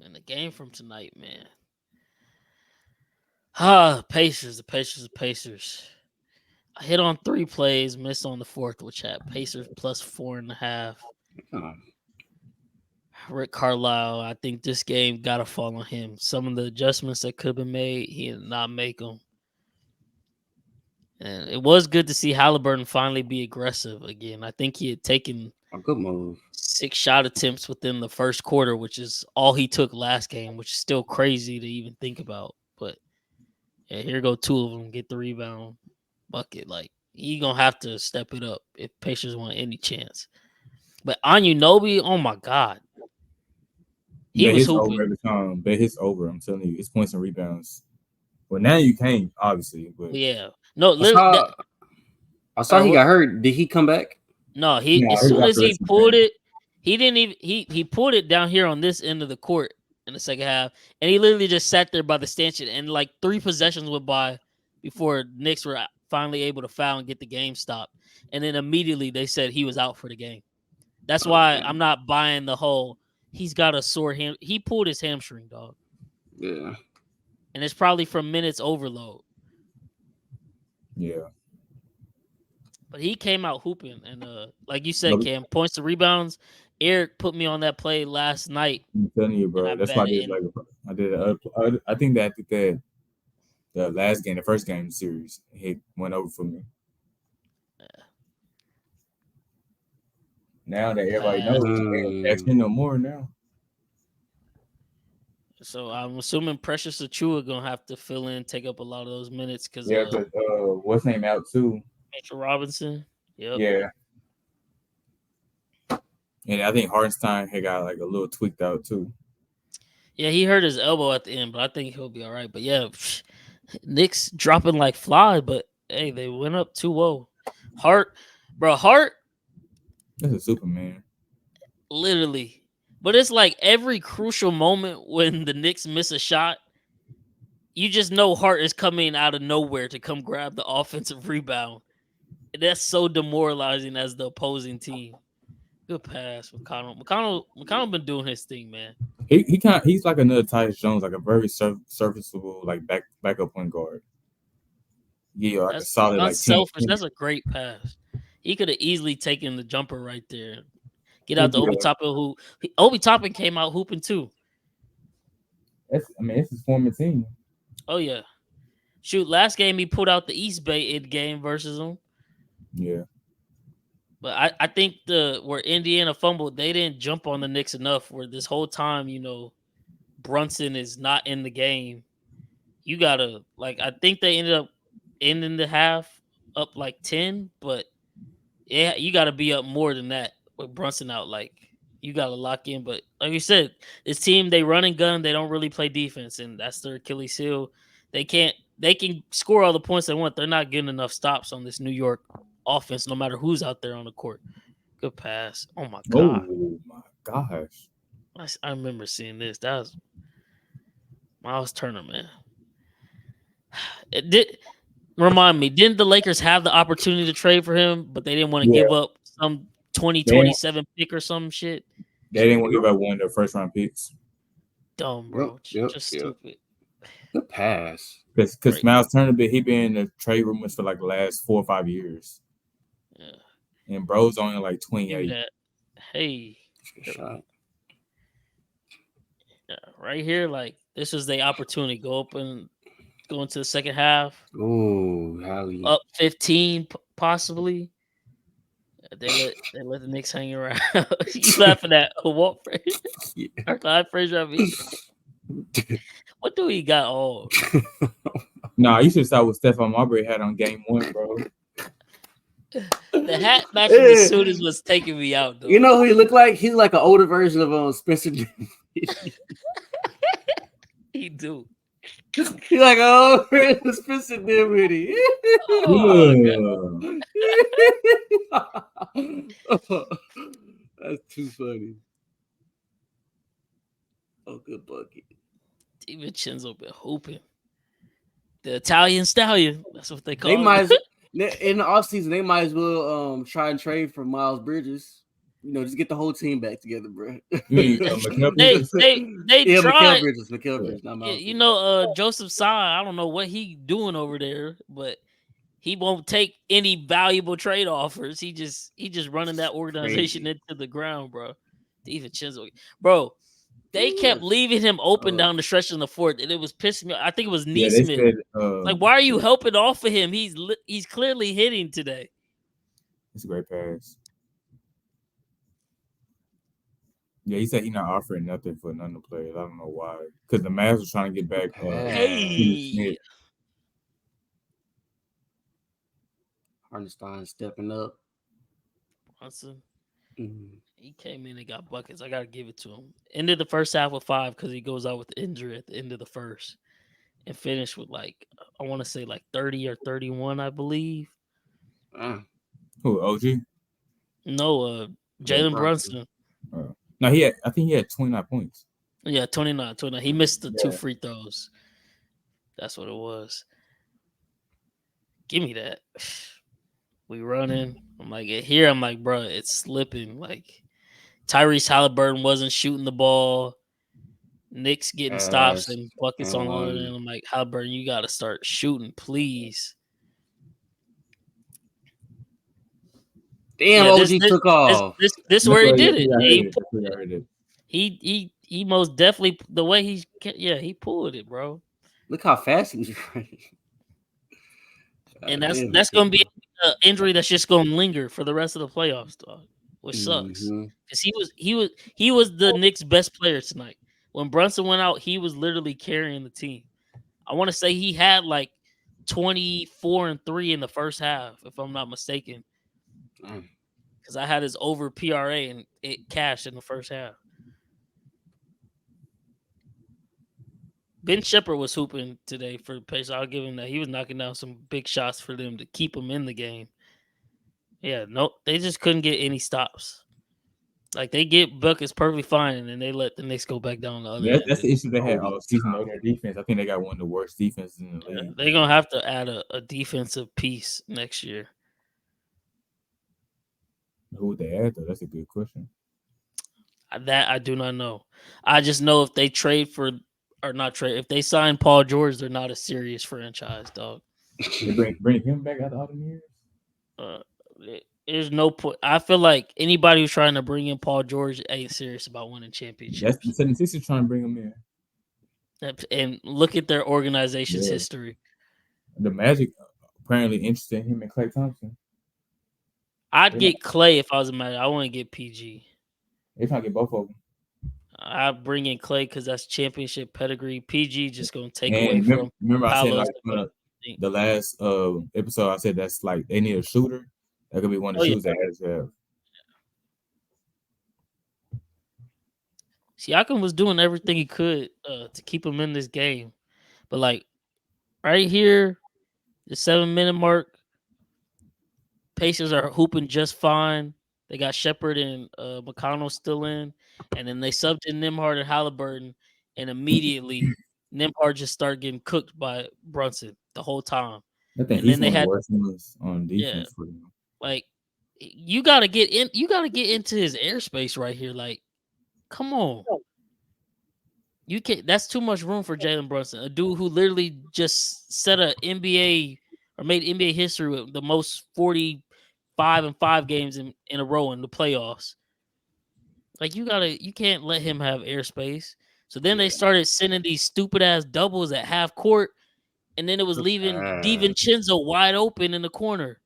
And the game from tonight, man. The Pacers. I hit on 3 plays, missed on the fourth, which had Pacers plus 4.5. Oh, Rick Carlisle, I think this game got to fall on him. Some of the adjustments that could have been made, he did not make them. And it was good to see Halliburton finally be aggressive again. I think he had taken a good move. 6 shot attempts within the first quarter, which is all he took last game, which is still crazy to even think about. But yeah, here go 2 of them, get the rebound bucket. Like, he going to have to step it up if Pacers want any chance. But Anunoby, oh my God. He Bet was his over hooping. every time. Bet his over. I'm telling you, it's points and rebounds. Well, now you can't, obviously, but Yeah. No, I literally, saw. I saw he got hurt. Did he come back? no, he no, as he was soon out as the he rest of the pulled game. it, he didn't even he pulled it down here on this end of the court in the second half, and he literally just sat there by the stanchion, and like 3 possessions went by before Knicks were finally able to foul and get the game stopped, and then immediately they said he was out for the game. That's why Okay. I'm not buying the whole he's got a sore ham. He pulled his hamstring, dog, Yeah. and it's probably from minutes overload. Yeah. But he came out hooping, and like you said, No, Cam, points to rebounds. Eric put me on that play last night, I'm telling you, and I bro. That's why I bet it. did And I did. I think that the last game, the first game of the series, he went over for me. Now that everybody pass. knows, they ask me no more now. So I'm assuming Precious Achua gonna have to fill in, take up a lot of those minutes because Yeah, because what's name out too? Mitchell Robinson. Yep. Yeah, and I think Hartenstein had got like a little tweaked out too. Yeah, he hurt his elbow at the end, but I think he'll be all right. But yeah, Knicks dropping like flies, but hey, they went up 2-0. Hart, That's a Superman. literally. But it's like every crucial moment when the Knicks miss a shot, you just know Hart is coming out of nowhere to come grab the offensive rebound. And that's so demoralizing as the opposing team. Good pass, McConnell. McConnell been doing his thing, man. He's like another Tyus Jones, like a very serviceable like backup point guard. Yeah, like a That's solid like 10. unselfish. That's a great pass. He could have easily taken the jumper right there. Get out to Obi Yeah, Toppin, Obi Toppin came out hooping too. it's his former team. Oh yeah. Shoot, last game he pulled out the East Bay in game versus them. Yeah, But I think where Indiana fumbled, they didn't jump on the Knicks enough. Where this whole time, Brunson is not in the game. You gotta I think they ended up ending the half up like 10, but yeah, you gotta be up more than that with Brunson out. Like you gotta lock in. But like you said, this team they run and gun, they don't really play defense, and that's their Achilles heel. They can score all the points they want. They're not getting enough stops on this New York offense, no matter who's out there on the court. Good pass. Oh my god. oh my gosh. I remember seeing this. That was Miles Turner, man. It did remind me. Didn't the Lakers have the opportunity to trade for him, but they didn't want to Yeah, give up some they didn't, 2027 pick or some shit? they didn't want to Yep. give up one of their first round picks Dumb, Yep. bro. Yep. Just Yep. stupid. Good pass. because Right. Miles Turner he been in the trade rumors for like the last 4 or 5 years, Yeah. and bro's only like Give me 28. that. Hey, Good shot. yeah, right here, this is the opportunity. Go into the second half, Ooh, Hallie. up 15 possibly. They let the Knicks hang around. You laughing at Walt Frazier? Yeah. Or Clyde Frazier? I mean, what do he got on? Nah, you should saw what Stephon Marbury had on game one, bro. The hat matching the suit is what's taking me out, though. You know who he looked like? He's like an older version of Spencer. He do. He's like, oh, Spencer Dinwiddie. Oh, That's too funny. Oh, good bucket. DiVincenzo been hooping. The Italian Stallion. That's what they call They him. might in the offseason, they might as well try and trade for Miles Bridges. Just get the whole team back together, bro. You mean Mikael they Bridges? they Yeah, tried. Mikael Yeah. Bridges, not Miles You Sanders. know, Joseph Tsai. I don't know what he doing over there, but he won't take any valuable trade offers. He just running that organization Crazy. into the ground, bro. DiVincenzo, bro. They kept Yes. leaving him open down the stretch in the fourth, and it was pissing me. I think it was Yeah, they Neesmith. said Like, why are you helping off of him? He's clearly hitting today. it's a great pass. Yeah, he said he's not offering nothing for none of the players. I don't know why. Because the Mavs was trying to get back Stephen Hey, Smith. Hardenstein stepping up. Brunson. Mhm. He came in and got buckets. I gotta give it to him. Ended the first half with 5 because he goes out with the injury at the end of the first, and finished with like I want to say like 30 or 31, I believe. Ah, Who, OG? No, Jalen Brunson. Brunson. No, I think he had 29 points. Yeah, 29, 29. He missed the 2 Yeah. free throws. That's what it was. Give me that. We running. I'm like here. I'm like, bro, it's slipping. Like Tyrese Halliburton wasn't shooting the ball. Knicks getting stops Ass and buckets and on the other one. end. I'm like, Halliburton, you got to start shooting, please. Damn, Yeah, this OG this took this off. this this That's where he what did I it. heard He it. That's what I heard it. he most definitely the way he pulled it, bro. Look how fast he was running. And God that's damn, he that's took gonna be off. an injury that's just gonna linger for the rest of the playoffs, dog. Which sucks Mm-hmm. because he was the Knicks' best player tonight. When Brunson went out, he was literally carrying the team. I want to say he had like 24 and 3 in the first half, if I'm not mistaken, because I had his over PRA and it cashed in the first half. Ben Shepherd was hooping today for the Pacers. I'll give him that. He was knocking down some big shots for them to keep him in the game. Yeah, no, they just couldn't get any stops. Like they get buckets perfectly fine, and then they let the Knicks go back down the other That's, end. that's the issue they had Oh, all season though. Their defense. I think they got one of the worst defenses in the Yeah, league. they're gonna have to add a defensive piece next year. Who would they add though? That's a good question. That I do not know. I just know if they trade for or not trade, if they sign Paul George, they're not a serious franchise, dog. They bring him back after all the years. Uh, there's no point. I feel like anybody who's trying to bring in Paul George ain't serious about winning That's the championships. 76ers trying to bring him in. And look at their organization's Yeah. history. The Magic apparently interested in him and Klay Thompson. I'd They not- get Clay if I was a Magic. I want to get PG. They trying to get both of them. I bring in Clay because that's championship pedigree. PG just gonna take And away from remember I said Paolo's. like the last episode I said that's like they need a shooter. That could be one of Oh the yeah, shooters they had to have. Siakam was doing everything he could to keep him in this game, but like right here, the 7 minute mark, Pacers are hooping just fine. They got Shepard and McConnell still in, and then they subbed in Nimhard and Halliburton, and immediately Nimhard just started getting cooked by Brunson the whole time. I think And he's then they one of the had worst ones on yeah, defense for them. like you gotta get in, you gotta get into his airspace right here. Like, come on. You can't. That's too much room for Jalen Brunson, a dude who literally just set a NBA or made NBA history with the most 45-5 games in a row in the playoffs. Like you can't let him have airspace. So then they yeah. started sending these stupid ass doubles at half court, and then it was leaving Ass. DiVincenzo wide open in the corner.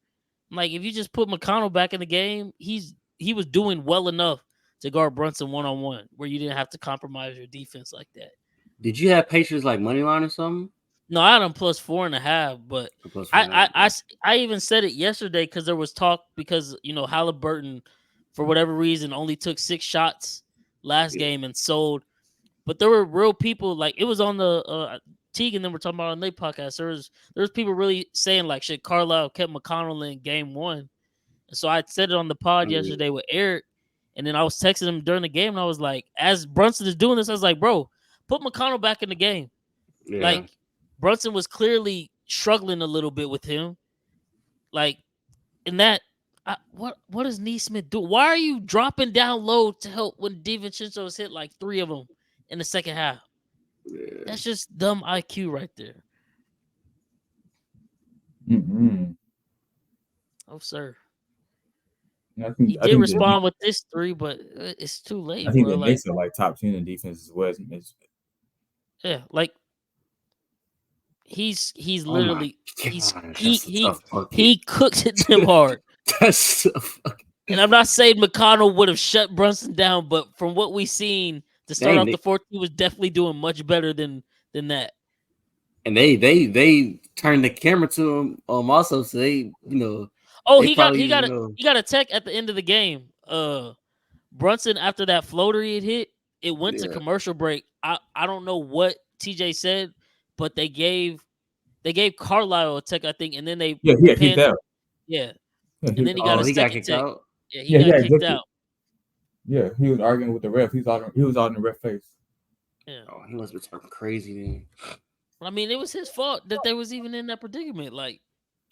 Like if you just put McConnell back in the game, he was doing well enough to guard Brunson 1-on-1, where you didn't have to compromise your defense like that. Did you have Pacers like money line or something? No, I had him plus 4.5, but Or plus 4.5? I even said it yesterday because there was talk because Halliburton, for whatever reason, only took 6 shots last Yeah. game and sold. But there were real people like it was on the Teague and then we're talking about on their podcast. There was people really saying like shit. Carlisle kept McConnell in game 1, and so I said it on the pod yesterday with Eric, and then I was texting him during the game, and I was like, as Brunson is doing this, I was like, bro, put McConnell back in the game. Yeah. Like Brunson was clearly struggling a little bit with him. Like in that What does Neesmith do? Why are you dropping down low to help when DiVincenzo's hit like 3 of them in the second half? Yeah. That's just dumb IQ right there. Mm-mm. Oh, sir. I He think I did think the respond with this 3, but it's too I late, think bro. the Like, Knicks are like top 10 in defense as well. yeah, like he's Oh my literally gosh, that's a tough bucket. he cooks it them hard. That's a fucking. And I'm not saying McConnell would have shut Brunson down, but from what we seen to start Dang, off the fourth, he was definitely doing much better than that. and they turned the camera to him also, so Oh, they probably he got a tech at the end of the game. Brunson, after that floater he had hit, it went to yeah. commercial break. I don't know what TJ said, but they gave Carlisle a tech, I think, and then they Yeah, he got kicked panned. out. Yeah, Yeah, and then he got Oh, a he got second kicked tech. out. Yeah, he yeah, he got got kicked ejected. out. Yeah, he was arguing with the ref. He was out in the ref face. Yeah. Oh, he must be talking crazy then. I mean, it was his fault that they was even in that predicament. Like,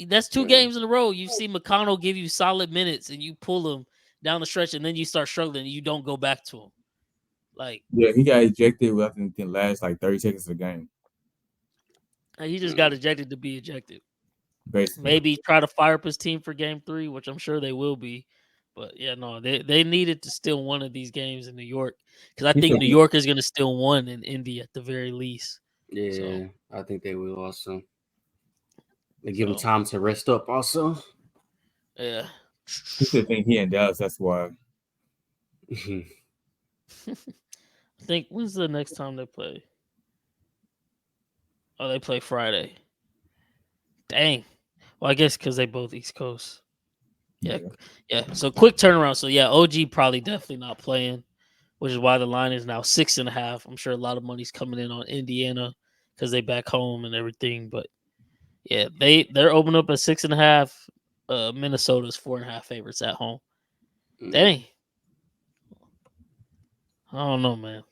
that's 2 Yeah. games in a row. You see McConnell give you solid minutes, and you pull him down the stretch, and then you start struggling, and you don't go back to him. Like, Yeah, he got ejected within the last like 30 seconds of the game. he just got ejected to be ejected. Basically, Maybe try to fire up his team for game 3, which I'm sure they will be. But yeah, no, they needed to steal one of these games in New York because I he think said, New York is going to steal one in Indy at the very least. Yeah, So, I think they will also. They give him time to rest up also. Yeah. he said think he in Dallas. That's why. I think when's the next time they play? Oh, they play Friday. Dang. Well, I guess because they both East Coast. Yeah. So quick turnaround. So yeah, OG probably definitely not playing, which is why the line is now 6.5. I'm sure a lot of money's coming in on Indiana because they back home and everything. But yeah, they're opening up at 6.5. Minnesota's 4.5 favorites at home. Dang. I don't know, man.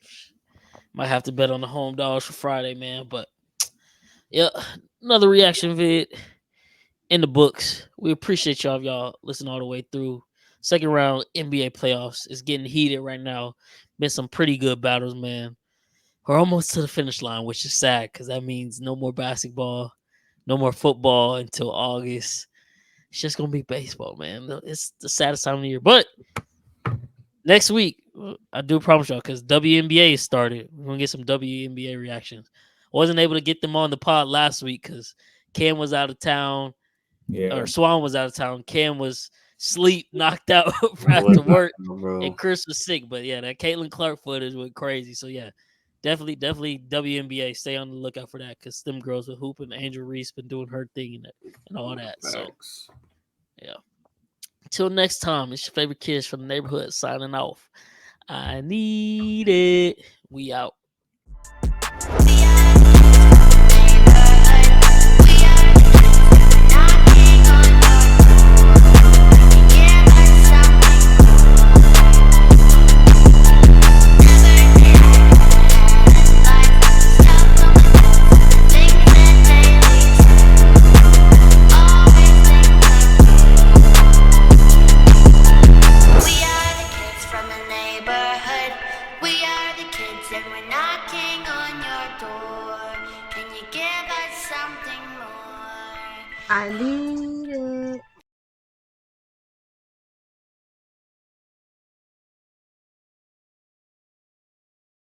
Might have to bet on the home dogs for Friday, man. But yeah, another reaction vid in the books. We appreciate y'all if y'all listen all the way through. Second round NBA playoffs is getting heated right now. Been some pretty good battles, man. We're almost to the finish line, which is sad because that means no more basketball, no more football until August. It's just gonna be baseball, man. It's the saddest time of the year. But next week, I do promise y'all, because WNBA started. We're gonna get some WNBA reactions. Wasn't able to get them on the pod last week because Cam was out of town. Yeah, Or Swan was out of town. Cam was sleep, knocked out after work, and Chris was sick. But yeah, that Caitlin Clark footage went crazy. So yeah, definitely WNBA. Stay on the lookout for that because them girls were hooping. Angel Reese been doing her thing and all that. So yeah. Till next time, it's your favorite kids from the neighborhood signing off. I need it. We out. I need